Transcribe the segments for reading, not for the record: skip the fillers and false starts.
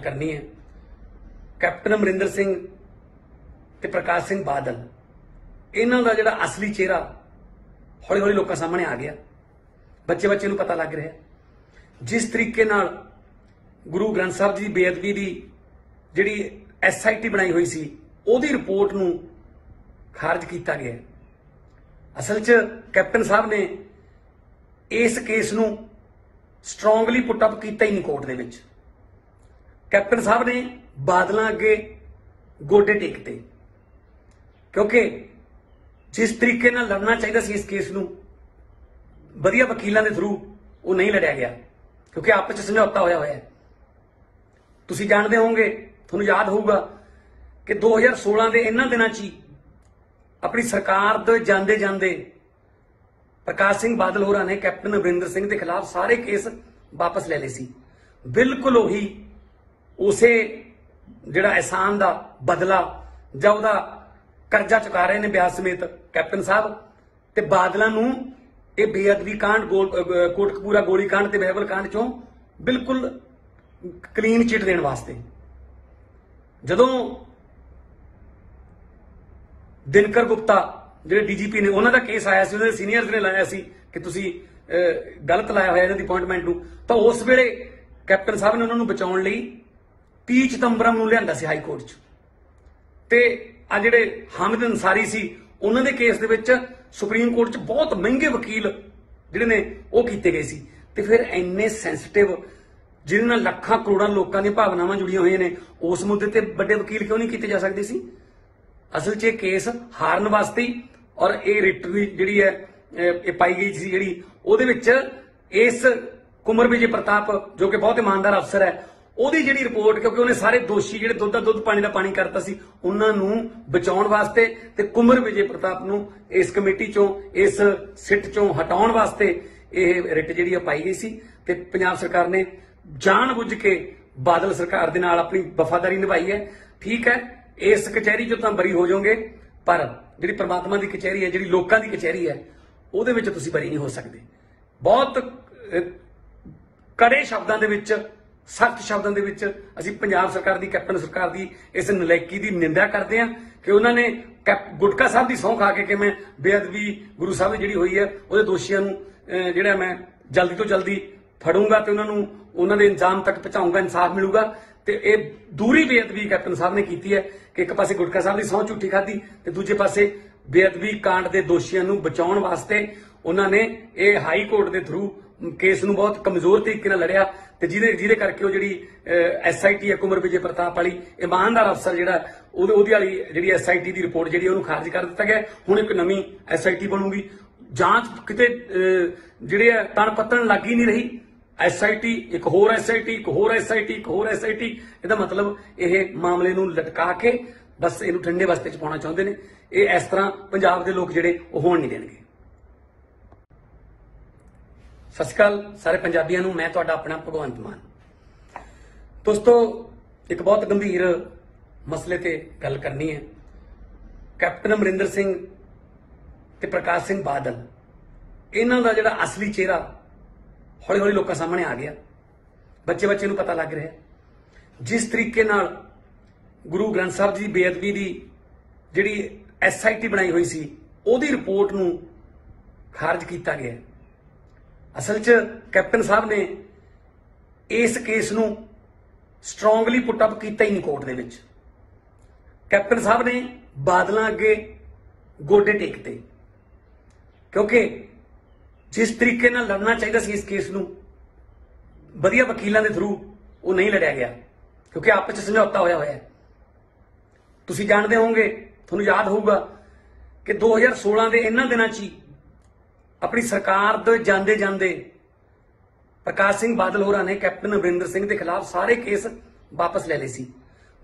करनी है। कैप्टन अमरिंदर सिंह ते प्रकाश सिंह बादल इन्हां दा जिहड़ा असली चेहरा हौली हौली लोकां सामने आ गया। बच्चे बच्चे नूं पता लग रहा है जिस तरीके नाल गुरु ग्रंथ साहब जी दी बेअदबी दी जिहड़ी SIT बनाई हुई सी उहदी रिपोर्ट नूं खारिज किया गया। असल च कैप्टन साहब ने इस केस नूं स्ट्रोंगली पुट अप किया ही नहीं कोर्ट दे विच। कैप्टन साहब ने बादलों अगे गोडे टेकते क्योंकि जिस तरीके नाल लड़ना चाहिए सी इस केस नूं वधिया वकीलों के थ्रू वो नहीं लड़िया गया क्योंकि आपस में समझौता होया होया है। तुसीं जानते होंगे, तुहानूं याद होगा कि 2016 के इन्हां दिनां च ही अपनी सरकार दे जांदे जांदे प्रकाश सिंह बादल होरां ने कैप्टन अमरिंदर सिंह के खिलाफ सारे केस वापस ले लए सी। बिल्कुल उही उसे जिहड़ा एहसान दा बदला जां उहदा कर्जा चुका रहे ने ब्याज समेत कैप्टन साहब ते बादलों नूं ये बेअदबी कांड कोटकपूरा गोली कांड ते बहबल कांड चों बिल्कुल क्लीन चिट देने वास्ते। जदों दिनकर गुप्ता जिहड़े DGP ने उन्हां दा केस आया सी, उन्हां दे सीनियर्स ने लाया सी कि तुसीं गलत लाया होया इन्हां दी अपॉइंटमेंट नूं, तां उस वेले कैप्टन साहब ने उन्हां नूं बचाउण लई 30 चिदंबरम नूं लिआंदा सी हाई कोर्ट च। ते आ जिहड़े हामिद अंसारी सी उन्हां दे केस दे विच सुप्रीम कोर्ट च बहुत महंगे वकील जिहड़े ने वो कीते गए सी। ते फिर इन्ने सेंसिटिव जिन्हां नाल लाखां करोड़ां लोकां दी भावनावां जुड़ियां होईयां ने उस मुद्दे ते वड्डे वकील क्यों नहीं कीते जा सकदे सी? असल च केस हारन वास्ते ही और ये रिट जिहड़ी है ये पाई गई सी जिहड़ी उहदे विच इस कुंवर विजय प्रताप जो कि बहुत ईमानदार अफसर है ਉਹਦੀ ਜਿਹੜੀ ਰਿਪੋर्ट क्योंकि उन्हें सारे दोषी ਜਿਹੜੇ ਦੁੱਧ ਦਾ ਦੁੱਧ ਪਾਣੀ ਦਾ ਪਾਣੀ ਕਰਤਾ ਸੀ ਉਹਨਾਂ ਨੂੰ ਬਚਾਉਣ ਵਾਸਤੇ ਤੇ ਕੁੰਵਰ ਵਿਜੇ ਪ੍ਰਤਾਪ ਨੂੰ ਇਸ ਕਮੇਟੀ ਚੋਂ ਇਸ ਸਿੱਟ ਚੋਂ ਹਟਾਉਣ ਵਾਸਤੇ ਇਹ ਰਿਟ ਜਿਹੜੀ ਪਾਈ ਗਈ ਸੀ। ਤੇ ਪੰਜਾਬ ਸਰਕਾਰ ਨੇ ਜਾਣਬੁੱਝ ਕੇ ਬਾਦਲ ਸਰਕਾਰ ਦੇ ਨਾਲ ਆਪਣੀ ਵਫਾਦਾਰੀ ਨਿਭਾਈ ਹੈ। ਠੀਕ ਹੈ, ਇਸ ਕਚਹਿਰੀ ਚੋਂ ਤਾਂ ਬਰੀ ਹੋ ਜਾਓਗੇ ਪਰ ਜਿਹੜੀ ਪ੍ਰਮਾਤਮਾ ਦੀ ਕਚਹਿਰੀ ਹੈ, ਜਿਹੜੀ ਲੋਕਾਂ ਦੀ ਕਚਹਿਰੀ ਹੈ, ਉਹਦੇ ਵਿੱਚ ਤੁਸੀਂ ਬਰੀ ਨਹੀਂ ਹੋ ਸਕਦੇ। ਬਹੁਤ ਕੜੇ ਸ਼ਬਦਾਂ ਦੇ ਵਿੱਚ सख्त शब्दों के असीं पंजाब सरकार की कैप्टन सरकार की इस नलायकी की निंदा करते हैं कि उन्होंने गुटका साहब की सौं खा के कि मैं बेअदबी गुरु साहब जी हुई है वो दोषियों जिहड़ा मैं जल्दी तो जल्दी फड़ूंगा तो उन्होंने इंजाम तक पहुंचाऊंगा, इंसाफ मिलूगा। तो ये दूरी बेअदबी कैप्टन साहब ने की है कि एक पासे गुटका साहब की सौं झूठी खाधी तो दूजे पासे बेअदबी कांड के दोषियों बचाने वास्ते उन्होंने ये हाई कोर्ट के थ्रू केस नूं बहुत कमजोर तरीके नाल लड़िया ते जिहदे करके वो जिहड़ी SIT है कुंवर विजय प्रताप वाली ईमानदार अफसर जिहड़ा उहदी वाली जिहड़ी SIT दी रिपोर्ट जिहड़ी उहनूं खारिज कर दित्ता गया। हुण एक नवीं SIT बनूगी। जांच किते जिहड़े तण पत्तण लग ही नहीं रही। SIT एक होर SIT एक होर SIT एक होर SIT इहदा मतलब यह मामले नूं लटका के बस इहनूं ठंडे बस्ते च पाउणा चाहुंदे ने। इह इस तरह पंजाब दे लोक जिहड़े ओह होण नहीं देणगे। सत श्री अकाल सारे पंजाबियों नूं, मैं तुहाडा अपना भगवंत मान। दोस्तों एक बहुत गंभीर मसले ते गल करनी है। कैप्टन अमरिंदर सिंह ते प्रकाश सिंह बादल इन्हां दा जिहड़ा असली चेहरा हौली हौली लोकां सामने आ गया। बच्चे बच्चे नूं पता लग रहा है जिस तरीके नाल गुरु ग्रंथ साहब जी दी बेअदबी दी जिहड़ी SIT बनाई हुई सी उहदी रिपोर्ट नूं खारिज किया गया। असल च कैप्टन साहब ने इस केस नूं स्ट्रोंगली पुट अप किया ही नहीं कोर्ट दे विच। कैप्टन साहब ने बादलों अगे गोडे टेकते क्योंकि जिस तरीके नाल लड़ना चाहिए सी इस केस नूं वधिया वकीलों के थ्रू वो नहीं लड़िया गया क्योंकि आपस में समझौता होया होया है। तुसीं जानते होंगे, तुहानूं याद होगा कि 2016 के इन्हां दिनां च ही अपनी सरकार दे जांदे जांदे प्रकाश सिंह बादल होरां ने कैप्टन अमरिंदर सिंह के खिलाफ सारे केस वापस ले लए सी।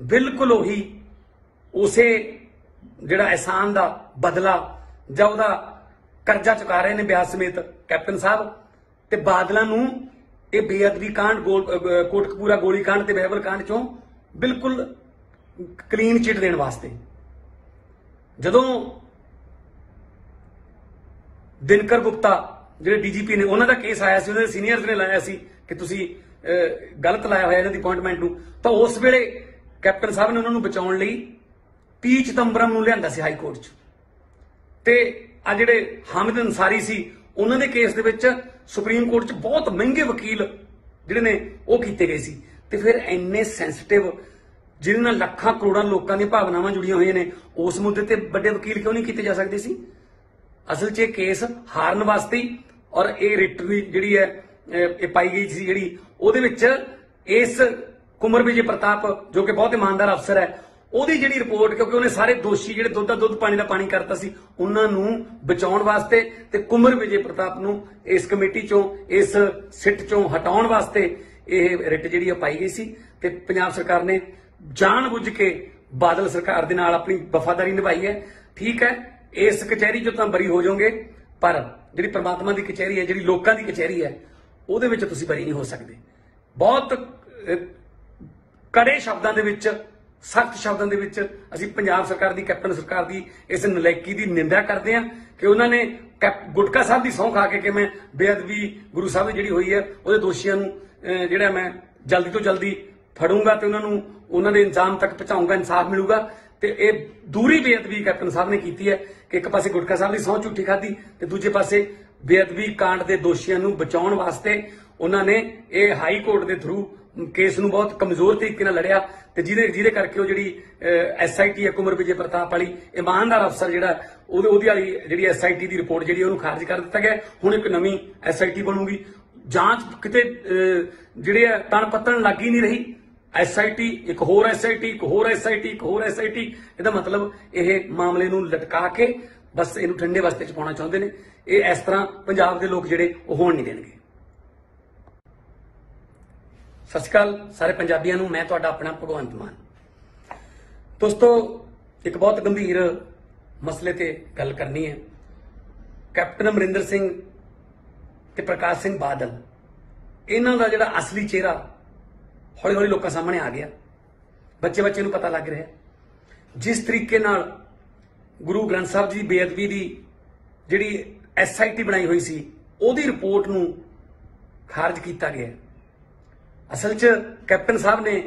बिल्कुल उही उसे जिहड़ा एहसान दा बदला जां उहदा कर्जा चुका रहे ने ब्याज समेत कैप्टन साहब ते बादलों नूं ये बेअदबी कांड कोटकपूरा गोली कांड ते बहबल कांड चों बिल्कुल क्लीन चिट देने वास्ते। जदों दिनकर गुप्ता जिहड़े DGP ने उन्हां दा केस आया सी, उन्हां दे सीनियर्स ने लाया सी कि तुसीं ਗਲਤ ਲਾਇਆ ਹੋਇਆ ਇਹਨਾਂ ਦੀ ਅਪਾਇੰਟਮੈਂਟ ਨੂੰ, ਤਾਂ ਉਸ ਵੇਲੇ ਕੈਪਟਨ ਸਾਹਿਬ ਨੇ ਉਹਨਾਂ ਨੂੰ ਬਚਾਉਣ ਲਈ ਪੀ ਚਿਦੰਬਰਮ ਨੂੰ ਲਿਆਂਦਾ ਸੀ ਹਾਈ ਕੋਰਟ 'ਚ। ਤੇ ਆ ਜਿਹੜੇ ਹਾਮਿਦ ਅੰਸਾਰੀ ਸੀ ਉਹਨਾਂ ਦੇ ਕੇਸ ਦੇ ਵਿੱਚ ਸੁਪਰੀਮ ਕੋਰਟ 'ਚ ਬਹੁਤ ਮਹਿੰਗੇ ਵਕੀਲ ਜਿਹੜੇ ਨੇ ਉਹ ਕੀਤੇ ਗਏ ਸੀ। ਤੇ ਫਿਰ ਇੰਨੇ ਸੈਂਸਿਟਿਵ ਜਿਹਦੇ ਨਾਲ ਲੱਖਾਂ ਕਰੋੜਾਂ ਲੋਕਾਂ ਦੀਆਂ ਭਾਵਨਾਵਾਂ ਜੁੜੀਆਂ ਹੋਈਆਂ ਨੇ, ਉਸ ਮੁੱਦੇ ਤੇ ਵੱਡੇ ਵਕੀਲ ਕਿਉਂ ਨਹੀਂ ਕੀਤੇ ਜਾ ਸਕਦੇ ਸੀ? ਅਸਲ 'ਚ ਇਹ ਕੇਸ ਹਾਰਨ ਵਾਸਤੇ ਹੀ, ਔਰ ਇਹ ਰਿਟ ਦੀ ਜਿਹੜੀ ਹੈ ਇਹ ਪਾਈ ਗਈ ਸੀ ਜਿਹੜੀ ਉਹਦੇ ਵਿੱਚ ਇਸ ਕੁਮਰ ਵਿਜੇ ਪ੍ਰਤਾਪ ਜੋ ਕਿ ਬਹੁਤ ਇਮਾਨਦਾਰ ਅਫਸਰ ਹੈ, ਉਹਦੀ ਜਿਹੜੀ ਰਿਪੋਰਟ, ਕਿਉਂਕਿ ਉਹਨੇ ਸਾਰੇ ਦੋਸ਼ੀ ਜਿਹੜੇ ਦੁੱਧ ਦਾ ਦੁੱਧ ਪਾਣੀ ਦਾ ਪਾਣੀ ਕਰਤਾ ਸੀ, ਉਹਨਾਂ ਨੂੰ ਬਚਾਉਣ ਵਾਸਤੇ ਤੇ ਕੁਮਰ ਵਿਜੇ ਪ੍ਰਤਾਪ ਨੂੰ ਇਸ ਕਮੇਟੀ ਚੋਂ, ਇਸ ਸਿੱਟ ਚੋਂ ਹਟਾਉਣ ਵਾਸਤੇ ਇਹ ਰਿਟ ਜਿਹੜੀ ਪਾਈ ਗਈ ਸੀ। ਤੇ ਪੰਜਾਬ ਸਰਕਾਰ ਨੇ ਜਾਣਬੁੱਝ ਕੇ ਬਾਦਲ ਸਰਕਾਰ ਦੇ ਨਾਲ ਆਪਣੀ ਵਫਾਦਾਰੀ ਨਿਭਾਈ ਹੈ। ਠੀਕ ਹੈ, ਇਸ ਕਚਹਿਰੀ ਚੋਂ ਤਾਂ ਬਰੀ ਹੋ ਜਾਓਗੇ, ਪਰ ਜਿਹੜੀ ਪ੍ਰਮਾਤਮਾ ਦੀ ਕਚਹਿਰੀ ਹੈ, ਜਿਹੜੀ ਲੋਕਾਂ ਦੀ ਕਚਹਿਰੀ ਹੈ, ਉਹਦੇ ਵਿੱਚ ਤੁਸੀਂ ਬਰੀ ਨਹੀਂ ਹੋ ਸਕਦੇ। ਬਹੁਤ ਕੜੇ ਸ਼ਬਦਾਂ ਦੇ ਵਿੱਚ, ਸਖਤ ਸ਼ਬਦਾਂ ਦੇ ਵਿੱਚ ਅਸੀਂ ਪੰਜਾਬ ਸਰਕਾਰ ਦੀ, ਕੈਪਟਨ ਸਰਕਾਰ ਦੀ ਇਸ ਨਲਾਇਕੀ ਦੀ ਨਿੰਦਾ ਕਰਦੇ ਹਾਂ ਕਿ ਉਹਨਾਂ ਨੇ ਗੁਟਕਾ ਸਾਹਿਬ ਦੀ ਸਹੁੰ ਖਾ ਕੇ ਕਿ ਮੈਂ ਬੇਅਦਬੀ ਗੁਰੂ ਸਾਹਿਬ ਦੀ ਜਿਹੜੀ ਹੋਈ ਹੈ ਉਹਦੇ ਦੋਸ਼ੀਆਂ ਨੂੰ ਜਿਹੜਾ ਮੈਂ ਜਲਦੀ ਤੋਂ ਜਲਦੀ ਫੜੂੰਗਾ ਤੇ ਉਹਨਾਂ ਨੂੰ ਉਹਨਾਂ ਦੇ ਇੰਤਜ਼ਾਮ ਤੱਕ ਪਹੁੰਚਾਊਂਗਾ, ਇਨਸਾਫ ਮਿਲੂਗਾ। ਤੇ ਇਹ ਦੂਰੀ ਬੇਅਦਬੀ ਕੈਪਟਨ ਸਾਹਿਬ ਨੇ ਕੀਤੀ ਹੈ ਕਿ ਇੱਕ ਪਾਸੇ ਗੁਟਕਾ ਸਾਹਿਬ ਦੀ ਸਹੁੰ ਝੂਠੀ ਖਾਧੀ ਤੇ ਦੂਜੇ ਪਾਸੇ ਬੇਅਦਬੀ ਕਾਂਡ ਦੇ ਦੋਸ਼ੀਆਂ ਨੂੰ ਬਚਾਉਣ ਵਾਸਤੇ ਉਹਨਾਂ ਨੇ ਇਹ ਹਾਈ ਕੋਰਟ ਦੇ ਥਰੂ ਕੇਸ ਨੂੰ ਬਹੁਤ ਕਮਜ਼ੋਰ ਤਰੀਕੇ ਨਾਲ ਲੜਿਆ ਤੇ ਜਿਹਦੇ ਕਰਕੇ ਉਹ ਜਿਹੜੀ ਐਸਆਈਟੀ ਹੈ ਕੁਮਰ ਵਿਜੇ ਪ੍ਰਤਾਪ ਵਾਲੀ ਇਮਾਨਦਾਰ ਅਫਸਰ ਜਿਹੜਾ ਉਹਦੀ ਵਾਲੀ ਜਿਹੜੀ ਐਸਆਈਟੀ ਦੀ ਰਿਪੋਰਟ ਜਿਹੜੀ ਉਹਨੂੰ ਖਾਰਜ ਕਰ ਦਿੱਤਾ ਗਿਆ। ਹੁਣ ਇੱਕ ਨਵੀਂ ਐਸਆਈਟੀ ਬਣੂਗੀ। ਜਾਂਚ ਕਿਤੇ ਜਿਹੜੇ ਤਣ ਪੱਤਣ ਲੱਗ ਹੀ ਨਹੀਂ ਰਹੀ। ਐਸਆਈਟੀ, ਇੱਕ ਹੋਰ ਐਸਆਈਟੀ, ਇੱਕ ਹੋਰ ਐਸਆਈਟੀ, ਇੱਕ ਹੋਰ ਐਸਆਈਟੀ। ਇਹਦਾ ਮਤਲਬ ਇਹ ਮਾਮਲੇ ਨੂੰ ਲਟਕਾ ਕੇ ਬਸ ਇਹਨੂੰ ਠੰਡੇ ਵਾਸਤੇ ਚ ਪਾਉਣਾ ਚਾਹੁੰਦੇ ਨੇ। ਇਹ ਇਸ ਤਰ੍ਹਾਂ ਪੰਜਾਬ ਦੇ ਲੋਕ ਜਿਹੜੇ ਉਹ ਹੋਣ ਨਹੀਂ ਦੇਣਗੇ। ਸਤਿ ਸ਼੍ਰੀ ਅਕਾਲ ਸਾਰੇ ਪੰਜਾਬੀਆਂ ਨੂੰ, ਮੈਂ ਤੁਹਾਡਾ ਆਪਣਾ ਭਗਵੰਤ ਮਾਨ। ਦੋਸਤੋ, ਇੱਕ ਬਹੁਤ ਗੰਭੀਰ ਮਸਲੇ ਤੇ ਗੱਲ ਕਰਨੀ ਹੈ। ਕੈਪਟਨ ਅਮਰਿੰਦਰ ਸਿੰਘ ਤੇ ਪ੍ਰਕਾਸ਼ ਸਿੰਘ ਬਾਦਲ, ਇਹਨਾਂ ਦਾ ਜਿਹੜਾ ਅਸਲੀ ਚਿਹਰਾ ਹੌਲੀ ਹੌਲੀ ਲੋਕਾਂ ਸਾਹਮਣੇ ਆ ਗਿਆ। ਬੱਚੇ ਨੂੰ ਪਤਾ ਲੱਗ ਰਿਹਾ ਜਿਸ ਤਰੀਕੇ ਨਾਲ ਗੁਰੂ ਗ੍ਰੰਥ ਸਾਹਿਬ ਜੀ ਦੀ ਬੇਅਦਬੀ ਦੀ ਜਿਹੜੀ ਐਸਆਈਟੀ ਬਣਾਈ ਹੋਈ ਸੀ ਉਹਦੀ ਰਿਪੋਰਟ ਨੂੰ ਖਾਰਜ ਕੀਤਾ ਗਿਆ। ਅਸਲ 'ਚ ਕੈਪਟਨ ਸਾਹਿਬ ਨੇ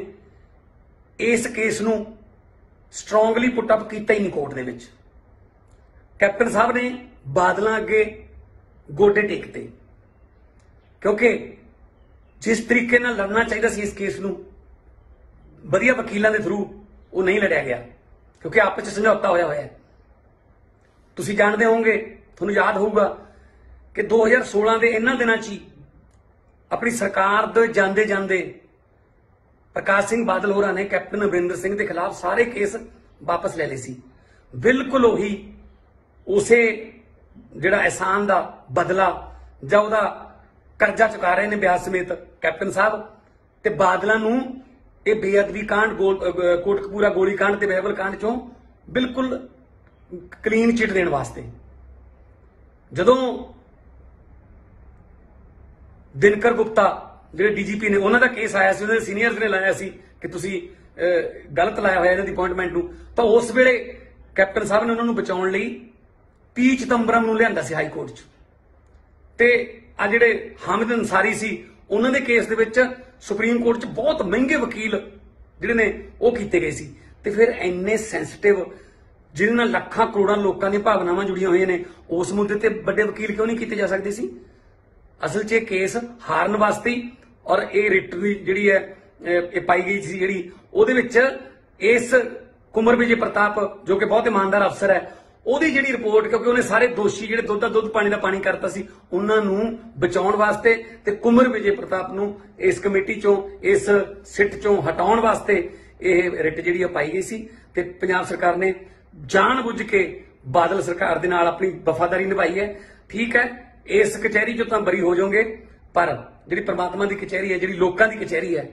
ਇਸ ਕੇਸ ਨੂੰ ਸਟਰੋਂਗਲੀ ਪੁੱਟ ਅਪ ਕੀਤਾ ਹੀ ਨਹੀਂ ਕੋਰਟ ਦੇ ਵਿੱਚ। ਕੈਪਟਨ ਸਾਹਿਬ ਨੇ ਬਾਦਲਾਂ ਅੱਗੇ ਗੋਡੇ ਟੇਕਤੇ ਕਿਉਂਕਿ ਜਿਸ ਤਰੀਕੇ ਨਾਲ ਲੜਨਾ ਚਾਹੀਦਾ ਸੀ ਇਸ ਕੇਸ ਨੂੰ ਵਧੀਆ ਵਕੀਲਾਂ ਦੇ ਥਰੂ, ਉਹ ਨਹੀਂ ਲੜਿਆ ਗਿਆ ਕਿਉਂਕਿ ਆਪਸ 'ਚ ਸਮਝੌਤਾ ਹੋਇਆ ਹੈ। ਤੁਸੀਂ ਜਾਣਦੇ ਹੋਵੋਗੇ, ਤੁਹਾਨੂੰ ਯਾਦ ਹੋਊਗਾ ਕਿ 2016 ਦੇ ਇਹਨਾਂ ਦਿਨਾਂ 'ਚ ਹੀ ਆਪਣੀ ਸਰਕਾਰ ਦੇ ਜਾਂਦੇ ਜਾਂਦੇ ਪ੍ਰਕਾਸ਼ ਸਿੰਘ ਬਾਦਲ ਹੋਰਾਂ ਨੇ ਕੈਪਟਨ ਅਮਰਿੰਦਰ ਸਿੰਘ ਦੇ ਖਿਲਾਫ ਸਾਰੇ ਕੇਸ ਵਾਪਸ ਲੈ ਲਏ ਸੀ। ਬਿਲਕੁਲ ਉਹੀ ਉਸੇ ਜਿਹੜਾ ਅਹਿਸਾਨ ਦਾ ਬਦਲਾ ਜਾਂ ਉਹਦਾ ਕਰਜ਼ਾ ਚੁਕਾ ਰਹੇ ਨੇ ਬਿਆਸ ਸਮੇਤ ਕੈਪਟਨ ਸਾਹਿਬ ਤੇ ਬਾਦਲਾਂ ਨੂੰ ਇਹ ਬੇਅਦਬੀ ਕਾਂਡ, ਕੋਟਕਪੂਰਾ ਗੋਲੀ ਕਾਂਡ ਤੇ ਬਹਿਬਲ ਕਾਂਡ ਚੋਂ ਬਿਲਕੁਲ ਕਲੀਨ ਚਿੱਟ ਦੇਣ ਵਾਸਤੇ। ਜਦੋਂ ਦਿਨਕਰ ਗੁਪਤਾ ਜਿਹੜੇ ਡੀਜੀਪੀ ਨੇ, ਉਹਨਾਂ ਦਾ ਕੇਸ ਆਇਆ ਸੀ, ਉਹਨਾਂ ਦੇ ਸੀਨੀਅਰਸ ਨੇ ਲਾਇਆ ਸੀ ਕਿ ਤੁਸੀਂ ਗਲਤ ਲਾਇਆ ਹੋਇਆ ਇਹਨਾਂ ਦੀ ਅਪਾਇੰਟਮੈਂਟ ਨੂੰ, ਤਾਂ ਉਸ ਵੇਲੇ ਕੈਪਟਨ ਸਾਹਿਬ ਨੇ ਉਹਨਾਂ ਨੂੰ ਬਚਾਉਣ ਲਈ ਪੀ ਚਿਦੰਬਰਮ ਨੂੰ ਲਿਆਂਦਾ ਸੀ ਹਾਈ ਕੋਰਟ 'ਚ। ਤੇ ਆ ਜਿਹੜੇ ਹਾਮਿਦ ਅੰਸਾਰੀ ਸੀ ਉਹਨਾਂ ਦੇ ਕੇਸ ਦੇ ਵਿੱਚ ਸੁਪਰੀਮ ਕੋਰਟ 'ਚ ਬਹੁਤ ਮਹਿੰਗੇ ਵਕੀਲ ਜਿਹੜੇ ਨੇ ਉਹ ਕੀਤੇ ਗਏ ਸੀ। ਤੇ ਫਿਰ ਇੰਨੇ ਸੈਂਸਿਟਿਵ ਜਿਹਦੇ ਨਾਲ ਲੱਖਾਂ ਕਰੋੜਾਂ ਲੋਕਾਂ ਦੀਆਂ ਭਾਵਨਾਵਾਂ ਜੁੜੀਆਂ ਹੋਈਆਂ ਨੇ, ਉਸ ਮੁੱਦੇ ਤੇ ਵੱਡੇ ਵਕੀਲ ਕਿਉਂ ਨਹੀਂ ਕੀਤੇ ਜਾ ਸਕਦੇ ਸੀ? ਅਸਲ 'ਚ ਇਹ ਕੇਸ ਹਾਰਨ ਵਾਸਤੇ ਹੀ, ਔਰ ਇਹ ਰਿਟ ਦੀ ਜਿਹੜੀ ਹੈ ਇਹ ਪਾਈ ਗਈ ਸੀ ਜਿਹੜੀ ਉਹਦੇ ਵਿੱਚ ਇਸ ਕੁਮਰ ਵਿਜੇ ਪ੍ਰਤਾਪ ਜੋ ਕਿ ਬਹੁਤ ਇਮਾਨਦਾਰ ਅਫਸਰ ਹੈ, ਉਹਦੀ ਜਿਹੜੀ ਰਿਪੋਰਟ, ਕਿਉਂਕਿ ਉਹਨੇ ਸਾਰੇ ਦੋਸ਼ੀ ਜਿਹੜੇ ਦੁੱਧ ਦਾ ਦੁੱਧ ਪਾਣੀ ਦਾ ਪਾਣੀ ਕਰਤਾ ਸੀ, ਉਹਨਾਂ ਨੂੰ ਬਚਾਉਣ ਵਾਸਤੇ ਤੇ ਕੁਮਰ ਵਿਜੇ ਪ੍ਰਤਾਪ ਨੂੰ ਇਸ ਕਮੇਟੀ ਚੋਂ, ਇਸ ਸਿੱਟ ਚੋਂ ਹਟਾਉਣ ਵਾਸਤੇ ਇਹ ਰਿਟ ਜਿਹੜੀ ਪਾਈ ਗਈ ਸੀ। ਤੇ ਪੰਜਾਬ ਸਰਕਾਰ ਨੇ ਜਾਣਬੁੱਝ ਕੇ ਬਾਦਲ ਸਰਕਾਰ ਦੇ ਨਾਲ ਆਪਣੀ ਵਫਾਦਾਰੀ ਨਿਭਾਈ ਹੈ। ਠੀਕ ਹੈ, ਇਸ ਕਚਹਿਰੀ ਚੋਂ ਤਾਂ ਬਰੀ ਹੋ ਜਾਓਗੇ, ਪਰ ਜਿਹੜੀ ਪ੍ਰਮਾਤਮਾ ਦੀ ਕਚਹਿਰੀ ਹੈ, ਜਿਹੜੀ ਲੋਕਾਂ ਦੀ ਕਚਹਿਰੀ ਹੈ,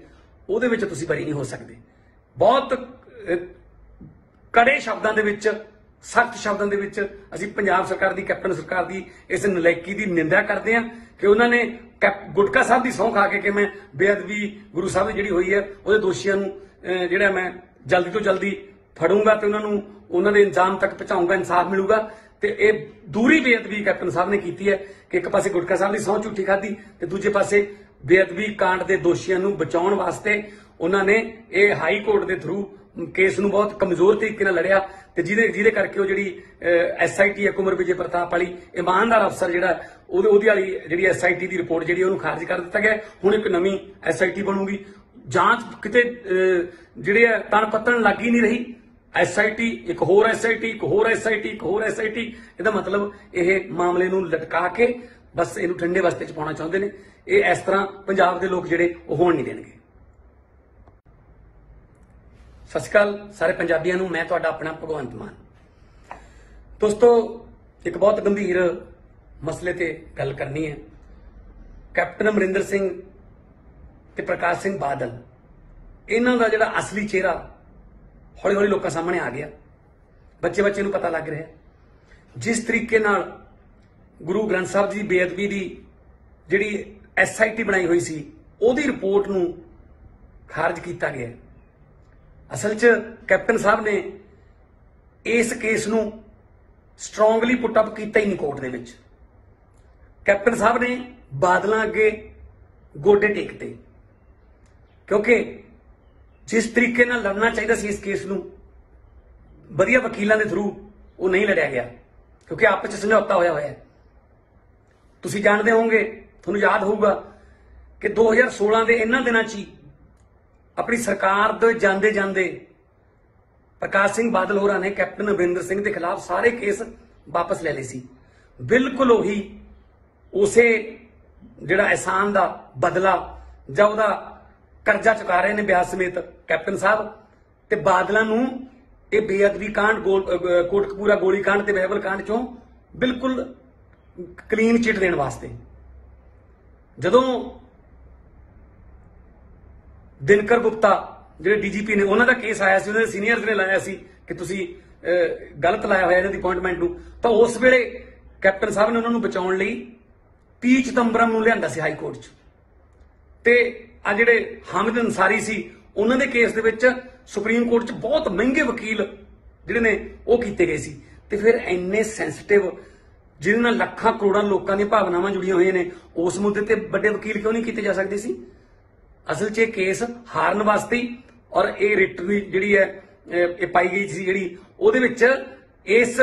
ਉਹਦੇ ਵਿੱਚ ਤੁਸੀਂ ਬਰੀ ਨਹੀਂ ਹੋ ਸਕਦੇ। ਬਹੁਤ ਕੜੇ ਸ਼ਬਦਾਂ ਦੇ ਵਿੱਚ, ਸਖਤ ਸ਼ਬਦਾਂ ਦੇ ਵਿੱਚ ਅਸੀਂ ਪੰਜਾਬ ਸਰਕਾਰ ਦੀ, ਕੈਪਟਨ ਸਰਕਾਰ ਦੀ ਇਸ ਨਲਾਇਕੀ ਦੀ ਨਿੰਦਾ ਕਰਦੇ ਹਾਂ ਕਿ ਉਹਨਾਂ ਨੇ ਗੁਟਕਾ ਸਾਹਿਬ ਦੀ ਸਹੁੰ ਖਾ ਕੇ ਕਿ ਮੈਂ ਬੇਅਦਬੀ ਗੁਰੂ ਸਾਹਿਬ ਦੀ ਜਿਹੜੀ ਹੋਈ ਹੈ ਉਹਦੇ ਦੋਸ਼ੀਆਂ ਨੂੰ ਜਿਹੜਾ ਮੈਂ ਜਲਦੀ ਤੋਂ ਜਲਦੀ ਫੜੂੰਗਾ ਤੇ ਉਹਨਾਂ ਨੂੰ ਉਹਨਾਂ ਦੇ ਇੰਤਜ਼ਾਮ ਤੱਕ ਪਹੁੰਚਾਊਂਗਾ, ਇਨਸਾਫ ਮਿਲੂਗਾ। ਤੇ ਇਹ ਦੂਰੀ ਬੇਅਦਬੀ ਕੈਪਟਨ ਸਾਹਿਬ ਨੇ ਕੀਤੀ ਹੈ ਕਿ ਇੱਕ ਪਾਸੇ ਗੁਟਕਾ ਸਾਹਿਬ ਦੀ ਸਹੁੰ ਝੂਠੀ ਖਾਧੀ ਤੇ ਦੂਜੇ ਪਾਸੇ ਬੇਅਦਬੀ ਕਾਂਡ ਦੇ ਦੋਸ਼ੀਆਂ ਨੂੰ ਬਚਾਉਣ ਵਾਸਤੇ ਉਹਨਾਂ ਨੇ ਇਹ ਹਾਈ ਕੋਰਟ ਦੇ ਥਰੂ ਕੇਸ ਨੂੰ ਬਹੁਤ ਕਮਜ਼ੋਰ ਤਰੀਕੇ ਨਾਲ ਲੜਿਆ ਤੇ ਜਿਹਦੇ ਕਰਕੇ ਉਹ ਜਿਹੜੀ ਐਸਆਈਟੀ ਹੈ ਕੁਮਰ ਵਿਜੇ ਪ੍ਰਤਾਪ ਵਾਲੀ ਇਮਾਨਦਾਰ ਅਫਸਰ ਜਿਹੜਾ ਉਹਦੀ ਵਾਲੀ ਜਿਹੜੀ ਐਸਆਈਟੀ ਦੀ ਰਿਪੋਰਟ ਜਿਹੜੀ ਉਹਨੂੰ ਖਾਰਜ ਕਰ ਦਿੱਤਾ ਗਿਆ। ਹੁਣ ਇੱਕ ਨਵੀਂ ਐਸਆਈਟੀ ਬਣੂਗੀ। ਜਾਂਚ ਕਿਤੇ ਜਿਹੜੇ ਤਣ ਪੱਤਣ ਲੱਗ ਹੀ ਨਹੀਂ ਰਹੀ। ਐਸਆਈਟੀ ਇੱਕ ਹੋਰ ਐਸਆਈਟੀ ਇੱਕ ਹੋਰ ਐਸਆਈਟੀ ਇੱਕ ਹੋਰ ਐਸਆਈਟੀ। ਇਹਦਾ ਮਤਲਬ ਇਹ ਮਾਮਲੇ ਨੂੰ ਲਟਕਾ ਕੇ ਬਸ ਇਹਨੂੰ ਠੰਡੇ ਵਸਤੇ ਚ ਪਾਉਣਾ ਚਾਹੁੰਦੇ ਨੇ। ਇਹ ਇਸ ਤਰ੍ਹਾਂ ਪੰਜਾਬ ਦੇ ਲੋਕ ਜਿਹੜੇ ਉਹ ਹੋਣ ਨਹੀਂ ਦੇਣਗੇ। ਸਤਿ ਸ਼੍ਰੀ ਅਕਾਲ ਸਾਰੇ ਪੰਜਾਬੀਆਂ ਨੂੰ। ਮੈਂ ਤੁਹਾਡਾ ਆਪਣਾ ਭਗਵੰਤ ਮਾਨ। ਦੋਸਤੋ, ਇੱਕ ਬਹੁਤ ਗੰਭੀਰ ਮਸਲੇ ਤੇ ਗੱਲ ਕਰਨੀ ਹੈ। ਕੈਪਟਨ ਅਮਰਿੰਦਰ ਸਿੰਘ ਤੇ ਪ੍ਰਕਾਸ਼ ਸਿੰਘ ਬਾਦਲ, ਇਹਨਾਂ ਦਾ ਜਿਹੜਾ ਅਸਲੀ ਚਿਹਰਾ ਹੌਲੀ ਹੌਲੀ ਲੋਕਾਂ ਸਾਹਮਣੇ ਆ ਗਿਆ। ਬੱਚੇ ਨੂੰ ਪਤਾ ਲੱਗ ਰਿਹਾ ਜਿਸ ਤਰੀਕੇ ਨਾਲ ਗੁਰੂ ਗ੍ਰੰਥ ਸਾਹਿਬ ਜੀ ਦੀ ਬੇਅਦਬੀ ਦੀ ਜਿਹੜੀ ਐਸਆਈਟੀ ਬਣਾਈ ਹੋਈ ਸੀ ਉਹਦੀ ਰਿਪੋਰਟ ਨੂੰ ਖਾਰਜ ਕੀਤਾ ਗਿਆ। ਅਸਲ 'ਚ ਕੈਪਟਨ ਸਾਹਿਬ ਨੇ ਇਸ ਕੇਸ ਨੂੰ ਸਟਰੋਂਗਲੀ ਪੁੱਟ ਅਪ ਕੀਤਾ ਹੀ ਨਹੀਂ ਕੋਰਟ ਦੇ ਵਿੱਚ। ਕੈਪਟਨ ਸਾਹਿਬ ਨੇ ਬਾਦਲਾਂ ਅੱਗੇ ਗੋਡੇ ਟੇਕਤੇ ਕਿਉਂਕਿ ਜਿਸ ਤਰੀਕੇ ਨਾਲ ਲੜਨਾ ਚਾਹੀਦਾ ਸੀ ਇਸ ਕੇਸ ਨੂੰ ਵਧੀਆ ਵਕੀਲਾਂ ਦੇ ਥਰੂ ਉਹ ਨਹੀਂ ਲੜਿਆ ਗਿਆ ਕਿਉਂਕਿ ਆਪਸ 'ਚ ਸਮਝੌਤਾ ਹੋਇਆ ਹੈ। ਤੁਸੀਂ ਜਾਣਦੇ ਹੋਵੋਗੇ, ਤੁਹਾਨੂੰ ਯਾਦ ਹੋਊਗਾ ਕਿ 2016 ਦੇ ਇਹਨਾਂ ਦਿਨਾਂ 'ਚ ਹੀ ਆਪਣੀ ਸਰਕਾਰ ਦੇ ਜਾਂਦੇ ਜਾਂਦੇ ਪ੍ਰਕਾਸ਼ ਸਿੰਘ ਬਾਦਲ ਹੋਰਾਂ ਨੇ ਕੈਪਟਨ ਅਮਰਿੰਦਰ ਸਿੰਘ ਦੇ ਖਿਲਾਫ ਸਾਰੇ ਕੇਸ ਵਾਪਸ ਲੈ ਲਏ ਸੀ। ਬਿਲਕੁਲ ਉਹੀ ਉਸੇ ਜਿਹੜਾ ਅਹਿਸਾਨ ਦਾ ਬਦਲਾ ਜਾਂ ਉਹਦਾ ਕਰਜ਼ਾ ਚੁਕਾ ਰਹੇ ਨੇ ਵਿਆਹ ਸਮੇਤ ਕੈਪਟਨ ਸਾਹਿਬ ਤੇ ਬਾਦਲਾਂ ਨੂੰ ਇਹ ਬੇਅਦਬੀ ਕਾਂਡ ਕੋਟਕਪੂਰਾ ਗੋਲੀ ਕਾਂਡ ਤੇ ਬਹਿਬਲ ਕਾਂਡ ਚੋਂ ਬਿਲਕੁਲ ਕਲੀਨ ਚਿੱਟ ਦੇਣ ਵਾਸਤੇ। ਜਦੋਂ ਦਿਨਕਰ ਗੁਪਤਾ ਜਿਹੜੇ ਡੀਜੀਪੀ ਨੇ ਉਹਨਾਂ ਦਾ ਕੇਸ ਆਇਆ ਸੀ, ਉਹਨਾਂ ਦੇ ਸੀਨੀਅਰਸ ਨੇ ਲਾਇਆ ਸੀ ਕਿ ਤੁਸੀਂ ਗਲਤ ਲਾਇਆ ਹੋਇਆ ਇਹਨਾਂ ਦੀ ਅਪਾਇੰਟਮੈਂਟ ਨੂੰ, ਤਾਂ ਉਸ ਵੇਲੇ ਕੈਪਟਨ ਸਾਹਿਬ ਨੇ ਉਹਨਾਂ ਨੂੰ ਬਚਾਉਣ ਲਈ ਪੀ ਚਿਦੰਬਰਮ ਨੂੰ ਲਿਆਂਦਾ ਸੀ ਹਾਈ ਕੋਰਟ 'ਚ। ਤੇ ਆ ਜਿਹੜੇ ਹਾਮਿਦ ਅੰਸਾਰੀ ਸੀ ਉਹਨਾਂ ਦੇ ਕੇਸ ਦੇ ਵਿੱਚ ਸੁਪਰੀਮ ਕੋਰਟ 'ਚ ਬਹੁਤ ਮਹਿੰਗੇ ਵਕੀਲ ਜਿਹੜੇ ਨੇ ਉਹ ਕੀਤੇ ਗਏ ਸੀ। ਤੇ ਫਿਰ ਇੰਨੇ ਸੈਂਸਿਟਿਵ ਜਿਹਦੇ ਨਾਲ ਲੱਖਾਂ ਕਰੋੜਾਂ ਲੋਕਾਂ ਦੀਆਂ ਭਾਵਨਾਵਾਂ ਜੁੜੀਆਂ ਹੋਈਆਂ ਨੇ ਉਸ ਮੁੱਦੇ ਤੇ ਵੱਡੇ ਵਕੀਲ ਕਿਉਂ ਨਹੀਂ ਕੀਤੇ ਜਾ ਸਕਦੇ ਸੀ? ਅਸਲ 'ਚ ਇਹ ਕੇਸ ਹਾਰਨ ਵਾਸਤੇ ਹੀ ਔਰ ਇਹ ਰਿਟ ਵੀ ਜਿਹੜੀ ਹੈ ਇਹ ਪਾਈ ਗਈ ਸੀ ਜਿਹੜੀ ਉਹਦੇ ਵਿੱਚ ਇਸ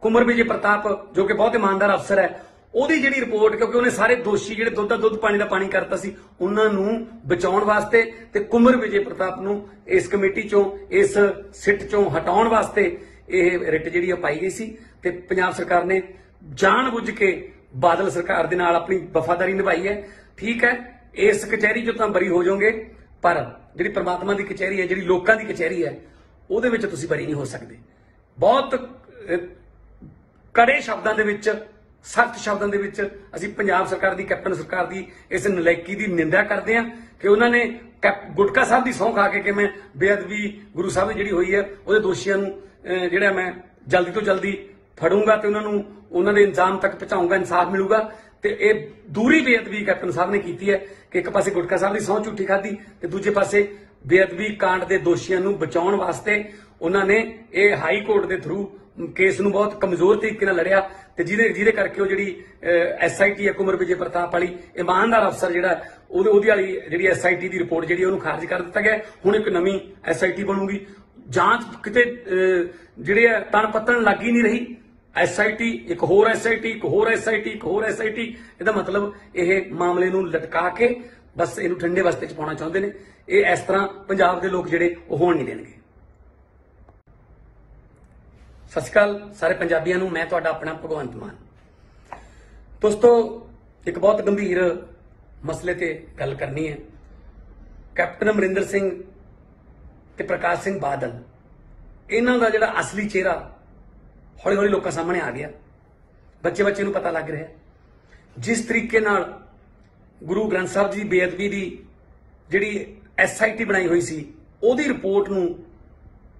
ਕੁਮਰ ਵਿਜੇ ਪ੍ਰਤਾਪ ਜੋ ਕਿ ਬਹੁਤ ਇਮਾਨਦਾਰ ਅਫਸਰ ਹੈ ਉਹਦੀ ਜਿਹੜੀ ਰਿਪੋਰਟ, ਕਿਉਂਕਿ ਉਹਨੇ ਸਾਰੇ ਦੋਸ਼ੀ ਜਿਹੜੇ ਦੁੱਧ ਦਾ ਦੁੱਧ ਪਾਣੀ ਦਾ ਪਾਣੀ ਕਰਤਾ ਸੀ ਉਹਨਾਂ ਨੂੰ ਬਚਾਉਣ ਵਾਸਤੇ ਤੇ ਕੁਮਰ ਵਿਜੇ ਪ੍ਰਤਾਪ ਨੂੰ ਇਸ ਕਮੇਟੀ ਚੋਂ ਇਸ ਸਿੱਟ ਚੋਂ ਹਟਾਉਣ ਵਾਸਤੇ ਇਹ ਰਿਟ ਜਿਹੜੀ ਪਾਈ ਗਈ ਸੀ। ਤੇ ਪੰਜਾਬ ਸਰਕਾਰ ਨੇ ਜਾਣਬੁੱਝ ਕੇ ਬਾਦਲ ਸਰਕਾਰ ਦੇ ਨਾਲ ਆਪਣੀ ਵਫਾਦਾਰੀ ਨਿਭਾਈ ਹੈ। ਠੀਕ ਹੈ, ਇਸ ਕਚਹਿਰੀ ਚੋਂ ਤਾਂ ਬਰੀ ਹੋ ਜਾਓਗੇ, ਪਰ ਜਿਹੜੀ ਪ੍ਰਮਾਤਮਾ ਦੀ ਕਚਹਿਰੀ ਹੈ, ਜਿਹੜੀ ਲੋਕਾਂ ਦੀ ਕਚਹਿਰੀ ਹੈ, ਉਹਦੇ ਵਿੱਚ ਤੁਸੀਂ ਬਰੀ ਨਹੀਂ ਹੋ ਸਕਦੇ। ਬਹੁਤ ਕੜੇ ਸ਼ਬਦਾਂ ਦੇ ਵਿੱਚ, ਸਖਤ ਸ਼ਬਦਾਂ ਦੇ ਵਿੱਚ ਅਸੀਂ ਪੰਜਾਬ ਸਰਕਾਰ ਦੀ, ਕੈਪਟਨ ਸਰਕਾਰ ਦੀ ਇਸ ਨਲਾਇਕੀ ਦੀ ਨਿੰਦਾ ਕਰਦੇ ਹਾਂ ਕਿ ਉਹਨਾਂ ਨੇ ਗੁਟਕਾ ਸਾਹਿਬ ਦੀ ਸਹੁੰ ਖਾ ਕੇ ਕਿ ਮੈਂ ਬੇਅਦਬੀ ਗੁਰੂ ਸਾਹਿਬ ਦੀ ਜਿਹੜੀ ਹੋਈ ਹੈ ਉਹਦੇ ਦੋਸ਼ੀਆਂ ਨੂੰ ਜਿਹੜਾ ਮੈਂ ਜਲਦੀ ਤੋਂ ਜਲਦੀ ਫੜੂੰਗਾ ਤੇ ਉਹਨਾਂ ਦੇ ਇੰਤਜ਼ਾਮ ਤੱਕ ਪਹੁੰਚਾਊਂਗਾ, ਇਨਸਾਫ ਮਿਲੂਗਾ। ਤੇ ਇਹ ਦੂਰੀ ਬੇਅਦਬੀ ਕੈਪਟਨ ਸਾਹਿਬ ਨੇ ਕੀਤੀ ਹੈ ਕਿ ਇੱਕ ਪਾਸੇ ਗੁਟਕਾ ਸਾਹਿਬ ਦੀ ਸਹੁੰ ਝੂਠੀ ਖਾਧੀ ਤੇ ਦੂਜੇ ਪਾਸੇ ਬੇਅਦਬੀ ਕਾਂਡ ਦੇ ਦੋਸ਼ੀਆਂ ਨੂੰ ਬਚਾਉਣ ਵਾਸਤੇ ਉਹਨਾਂ ਨੇ ਇਹ ਹਾਈ ਕੋਰਟ ਦੇ ਥਰੂ ਕੇਸ ਨੂੰ ਬਹੁਤ ਕਮਜ਼ੋਰ ਤਰੀਕੇ ਨਾਲ ਲੜਿਆ ਤੇ ਜਿਹਦੇ ਕਰਕੇ ਉਹ ਜਿਹੜੀ ਐਸਆਈਟੀ ਹੈ ਕੁਮਰ ਵਿਜੇ ਪ੍ਰਤਾਪ ਵਾਲੀ ਇਮਾਨਦਾਰ ਅਫਸਰ ਜਿਹੜਾ ਉਹਦੀ ਵਾਲੀ ਜਿਹੜੀ ਐਸਆਈਟੀ ਦੀ ਰਿਪੋਰਟ ਜਿਹੜੀ ਉਹਨੂੰ ਖਾਰਜ ਕਰ ਦਿੱਤਾ ਗਿਆ। ਹੁਣ ਇੱਕ ਨਵੀਂ ਐਸਆਈਟੀ ਬਣੂਗੀ। ਜਾਂਚ ਕਿਤੇ ਜਿਹੜੇ ਤਣ ਪੱਤਣ ਲੱਗ ਹੀ ਨਹੀਂ ਰਹੀ। ਐਸਆਈਟੀ ਇੱਕ ਹੋਰ ਐਸਆਈਟੀ ਇੱਕ ਹੋਰ ਐਸਆਈਟੀ ਇੱਕ ਹੋਰ ਐਸਆਈਟੀ। ਇਹਦਾ ਮਤਲਬ ਇਹ ਮਾਮਲੇ ਨੂੰ ਲਟਕਾ ਕੇ ਬਸ ਇਹਨੂੰ ਠੰਡੇ ਵਸਤੇ ਚ ਪਾਉਣਾ ਚਾਹੁੰਦੇ ਨੇ। ਇਹ ਇਸ ਤਰ੍ਹਾਂ ਪੰਜਾਬ ਦੇ ਲੋਕ ਜਿਹੜੇ ਉਹ ਹੋਣ ਨਹੀਂ ਦੇਣਗੇ। ਸਤਿ ਸ਼੍ਰੀ ਅਕਾਲ ਸਾਰੇ ਪੰਜਾਬੀਆਂ ਨੂੰ। ਮੈਂ ਤੁਹਾਡਾ ਆਪਣਾ ਭਗਵੰਤ ਮਾਨ। ਦੋਸਤੋ, ਇੱਕ ਬਹੁਤ ਗੰਭੀਰ ਮਸਲੇ ਤੇ ਗੱਲ ਕਰਨੀ ਹੈ। ਕੈਪਟਨ ਅਮਰਿੰਦਰ ਸਿੰਘ ਤੇ ਪ੍ਰਕਾਸ਼ ਸਿੰਘ ਬਾਦਲ, ਇਹਨਾਂ ਦਾ ਜਿਹੜਾ ਅਸਲੀ ਚਿਹਰਾ ਹੌਲੀ ਹੌਲੀ ਲੋਕਾਂ ਸਾਹਮਣੇ ਆ ਗਿਆ। ਬੱਚੇ ਨੂੰ ਪਤਾ ਲੱਗ ਰਿਹਾ ਜਿਸ ਤਰੀਕੇ ਨਾਲ ਗੁਰੂ ਗ੍ਰੰਥ ਸਾਹਿਬ ਜੀ ਦੀ ਬੇਅਦਬੀ ਦੀ ਜਿਹੜੀ ਐਸਆਈਟੀ ਬਣਾਈ ਹੋਈ ਸੀ ਉਹਦੀ ਰਿਪੋਰਟ ਨੂੰ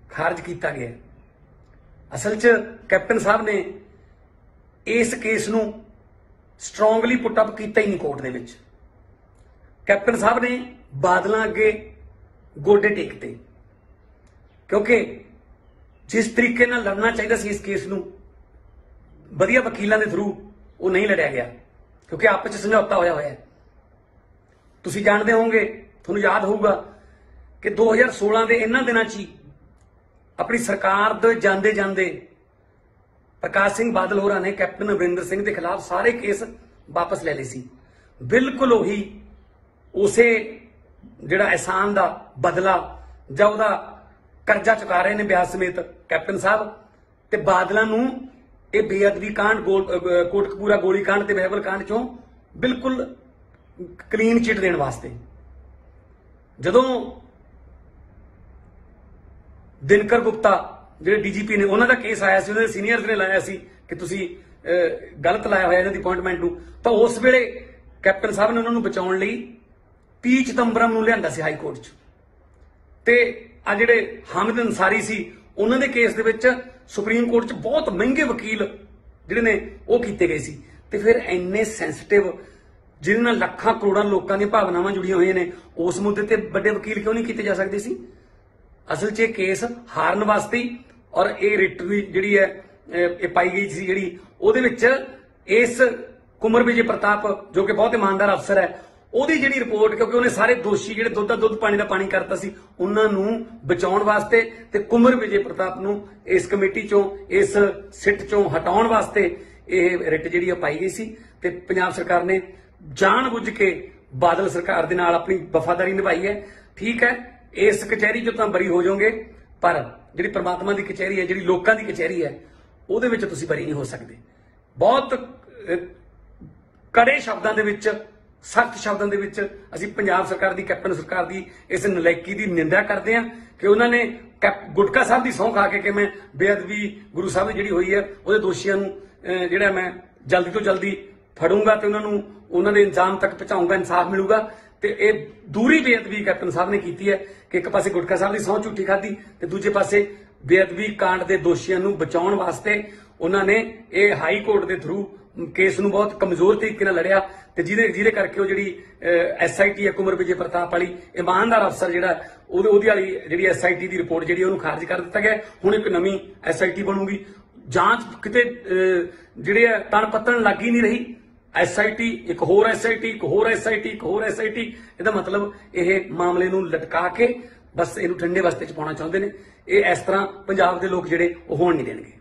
ਖਾਰਜ ਕੀਤਾ ਗਿਆ। ਅਸਲ 'ਚ ਕੈਪਟਨ ਸਾਹਿਬ ਨੇ ਇਸ ਕੇਸ ਨੂੰ ਸਟਰੋਂਗਲੀ ਪੁੱਟ ਅਪ ਕੀਤਾ ਹੀ ਨਹੀਂ ਕੋਰਟ ਦੇ ਵਿੱਚ। ਕੈਪਟਨ ਸਾਹਿਬ ਨੇ ਬਾਦਲਾਂ ਅੱਗੇ ਗੋਡੇ ਟੇਕਤੇ ਕਿਉਂਕਿ ਜਿਸ ਤਰੀਕੇ ਨਾਲ ਲੜਨਾ ਚਾਹੀਦਾ ਸੀ ਇਸ ਕੇਸ ਨੂੰ ਵਧੀਆ ਵਕੀਲਾਂ ਦੇ ਥਰੂ ਉਹ ਨਹੀਂ ਲੜਿਆ ਗਿਆ ਕਿਉਂਕਿ ਆਪਸ 'ਚ ਸਮਝੌਤਾ ਹੋਇਆ ਹੈ। ਤੁਸੀਂ ਜਾਣਦੇ ਹੋਵੋਗੇ, ਤੁਹਾਨੂੰ ਯਾਦ ਹੋਊਗਾ ਕਿ 2016 ਦੇ ਇਹਨਾਂ ਦਿਨਾਂ 'ਚ ਹੀ ਆਪਣੀ ਸਰਕਾਰ ਦੇ ਜਾਂਦੇ ਜਾਂਦੇ ਪ੍ਰਕਾਸ਼ ਸਿੰਘ ਬਾਦਲ ਹੋਰਾਂ ਨੇ ਕੈਪਟਨ ਅਮਰਿੰਦਰ ਸਿੰਘ ਦੇ ਖਿਲਾਫ ਸਾਰੇ ਕੇਸ ਵਾਪਸ ਲੈ ਲਏ ਸੀ। ਬਿਲਕੁਲ ਉਹੀ ਉਸੇ ਜਿਹੜਾ ਅਹਿਸਾਨ ਦਾ ਬਦਲਾ ਜਾਂ ਉਹਦਾ ਕਰਜ਼ਾ ਚੁਕਾ ਰਹੇ ਨੇ ਬਿਆਸ ਸਮੇਤ ਕੈਪਟਨ ਸਾਹਿਬ ਤੇ ਬਾਦਲਾਂ ਨੂੰ ਇਹ ਬੇਅਦਬੀ ਕਾਂਡ ਕੋਟਕਪੂਰਾ ਗੋਲੀ ਕਾਂਡ ਤੇ ਬਹਿਬਲ ਕਾਂਡ ਚੋਂ ਬਿਲਕੁਲ ਕਲੀਨ ਚਿੱਟ ਦੇਣ ਵਾਸਤੇ। ਜਦੋਂ ਦਿਨਕਰ ਗੁਪਤਾ ਜਿਹੜੇ ਡੀਜੀਪੀ ਨੇ ਉਹਨਾਂ ਦਾ ਕੇਸ ਆਇਆ ਸੀ, ਉਹਨਾਂ ਦੇ ਸੀਨੀਅਰਸ ਨੇ ਲਾਇਆ ਸੀ ਕਿ ਤੁਸੀਂ ਗਲਤ ਲਾਇਆ ਹੋਇਆ ਇਹਨਾਂ ਦੀ ਅਪਾਇੰਟਮੈਂਟ ਨੂੰ, ਤਾਂ ਉਸ ਵੇਲੇ ਕੈਪਟਨ ਸਾਹਿਬ ਨੇ ਉਹਨਾਂ ਨੂੰ ਬਚਾਉਣ ਲਈ 30 ਚਿਦੰਬਰਮ ਨੂੰ ਲਿਆਂਦਾ ਸੀ ਹਾਈ ਕੋਰਟ 'ਚ। ਤੇ ਆ ਜਿਹੜੇ ਹਾਮਿਦ ਅੰਸਾਰੀ ਸੀ ਉਹਨਾਂ ਦੇ ਕੇਸ ਦੇ ਵਿੱਚ ਸੁਪਰੀਮ ਕੋਰਟ 'ਚ ਬਹੁਤ ਮਹਿੰਗੇ ਵਕੀਲ ਜਿਹੜੇ ਨੇ ਉਹ ਕੀਤੇ ਗਏ ਸੀ। ਤੇ ਫਿਰ ਇੰਨੇ ਸੈਂਸਿਟਿਵ ਜਿਹਦੇ ਨਾਲ ਲੱਖਾਂ ਕਰੋੜਾਂ ਲੋਕਾਂ ਦੀਆਂ ਭਾਵਨਾਵਾਂ ਜੁੜੀਆਂ ਹੋਈਆਂ ਨੇ, ਉਸ ਮੁੱਦੇ ਤੇ ਵੱਡੇ ਵਕੀਲ ਕਿਉਂ ਨਹੀਂ ਕੀਤੇ ਜਾ ਸਕਦੇ ਸੀ? ਅਸਲ 'ਚ ਇਹ ਕੇਸ ਹਾਰਨ ਵਾਸਤੇ ਹੀ ਔਰ ਇਹ ਰਿਟ ਵੀ ਜਿਹੜੀ ਹੈ ਇਹ ਪਾਈ ਗਈ ਸੀ, ਜਿਹੜੀ ਉਹਦੇ ਵਿੱਚ ਇਸ ਕੁਮਰ ਵਿਜੇ ਪ੍ਰਤਾਪ ਜੋ ਕਿ ਬਹੁਤ ਇਮਾਨਦਾਰ ਅਫਸਰ ਹੈ, ਉਹਦੀ ਜਿਹੜੀ ਰਿਪੋਰਟ, ਕਿਉਂਕਿ ਉਹਨੇ ਸਾਰੇ ਦੋਸ਼ੀ ਜਿਹੜੇ ਦੁੱਧ ਦਾ ਦੁੱਧ ਪਾਣੀ ਦਾ ਪਾਣੀ ਕਰਤਾ ਸੀ, ਉਹਨਾਂ ਨੂੰ ਬਚਾਉਣ ਵਾਸਤੇ ਤੇ ਕੁਮਰ ਵਿਜੇ ਪ੍ਰਤਾਪ ਨੂੰ ਇਸ ਕਮੇਟੀ ਚੋਂ ਇਸ ਸਿੱਟ ਚੋਂ ਹਟਾਉਣ ਵਾਸਤੇ ਇਹ ਰਿਟ ਜਿਹੜੀ ਆ ਪਾਈ ਗਈ ਸੀ। ਤੇ ਪੰਜਾਬ ਸਰਕਾਰ ਨੇ ਜਾਣਬੁੱਝ ਕੇ ਬਾਦਲ ਸਰਕਾਰ ਦੇ ਨਾਲ ਆਪਣੀ ਵਫਾਦਾਰੀ ਨਿਭਾਈ ਹੈ। ਠੀਕ ਹੈ, ਇਸ ਕਚਹਿਰੀ ਚੋਂ ਤਾਂ ਬਰੀ ਹੋ ਜਾਓਗੇ, ਪਰ ਜਿਹੜੀ ਪ੍ਰਮਾਤਮਾ ਦੀ ਕਚਹਿਰੀ ਹੈ, ਜਿਹੜੀ ਲੋਕਾਂ ਦੀ ਕਚਹਿਰੀ ਹੈ, ਉਹਦੇ ਵਿੱਚ ਤੁਸੀਂ ਬਰੀ ਨਹੀਂ ਹੋ ਸਕਦੇ। ਬਹੁਤ ਕੜੇ ਸ਼ਬਦਾਂ ਦੇ ਵਿੱਚ, ਸਖਤ ਸ਼ਬਦਾਂ ਦੇ ਵਿੱਚ ਅਸੀਂ ਪੰਜਾਬ ਸਰਕਾਰ ਦੀ, ਕੈਪਟਨ ਸਰਕਾਰ ਦੀ ਇਸ ਨਲਾਇਕੀ ਦੀ ਨਿੰਦਾ ਕਰਦੇ ਹਾਂ ਕਿ ਉਹਨਾਂ ਨੇ ਗੁਟਕਾ ਸਾਹਿਬ ਦੀ ਸਹੁੰ ਖਾ ਕੇ ਕਿ ਮੈਂ ਬੇਅਦਬੀ ਗੁਰੂ ਸਾਹਿਬ ਦੀ ਜਿਹੜੀ ਹੋਈ ਹੈ ਉਹਦੇ ਦੋਸ਼ੀਆਂ ਨੂੰ ਜਿਹੜਾ ਮੈਂ ਜਲਦੀ ਤੋਂ ਜਲਦੀ ਫੜੂੰਗਾ ਤੇ ਉਹਨਾਂ ਦੇ ਇੰਜਾਮ ਤੱਕ ਪਹੁੰਚਾਊਂਗਾ, ਇਨਸਾਫ ਮਿਲੂਗਾ। ਤੇ ਇਹ ਦੂਰੀ ਬੇਅਦਬੀ ਕੈਪਟਨ ਸਾਹਿਬ ਨੇ ਕੀਤੀ ਹੈ ਕਿ ਇੱਕ ਪਾਸੇ ਗੁਟਕਾ ਸਾਹਿਬ ਦੀ ਸਹੁੰ ਝੂਠੀ ਖਾਧੀ ਤੇ ਦੂਜੇ ਪਾਸੇ ਬੇਅਦਬੀ ਕਾਂਡ ਦੇ ਦੋਸ਼ੀਆਂ ਨੂੰ ਬਚਾਉਣ ਵਾਸਤੇ ਉਹਨਾਂ ਨੇ ਇਹ ਹਾਈ ਕੋਰਟ ਦੇ ਥਰੂ ਕੇਸ ਨੂੰ ਬਹੁਤ ਕਮਜ਼ੋਰ ਤਰੀਕੇ ਨਾਲ ਲੜਿਆ ਤੇ ਜਿਹਦੇ ਕਰਕੇ ਉਹ ਜਿਹੜੀ ਐਸਆਈਟੀ ਹੈ ਕੁਮਰ ਵਿਜੇ ਪ੍ਰਤਾਪ ਵਾਲੀ ਇਮਾਨਦਾਰ ਅਫਸਰ ਜਿਹੜਾ ਉਹਦੀ ਵਾਲੀ ਜਿਹੜੀ ਐਸਆਈਟੀ ਦੀ ਰਿਪੋਰਟ ਜਿਹੜੀ ਉਹਨੂੰ ਖਾਰਜ ਕਰ ਦਿੱਤਾ ਗਿਆ। ਹੁਣ ਇੱਕ ਨਵੀਂ ਐਸਆਈਟੀ ਬਣੂਗੀ। ਜਾਂਚ ਕਿਤੇ ਜਿਹੜੇ ਤਣ ਪੱਤਣ ਲੱਗ ਹੀ ਨਹੀਂ ਰਹੀ। ਐਸਆਈਟੀ, ਇੱਕ ਹੋਰ ਐਸਆਈਟੀ, ਇੱਕ ਹੋਰ ਐਸਆਈਟੀ, ਇੱਕ ਹੋਰ ਐਸਆਈਟੀ। ਇਹਦਾ ਮਤਲਬ ਇਹ ਮਾਮਲੇ ਨੂੰ ਲਟਕਾ ਕੇ ਬਸ ਇਹਨੂੰ ਠੰਡੇ ਵਸਤੇ ਚ ਪਾਉਣਾ ਚਾਹੁੰਦੇ ਨੇ। ਇਹ ਇਸ ਤਰ੍ਹਾਂ ਪੰਜਾਬ ਦੇ ਲੋਕ ਜਿਹੜੇ ਉਹ ਹੋਣ ਨਹੀਂ ਦੇਣਗੇ।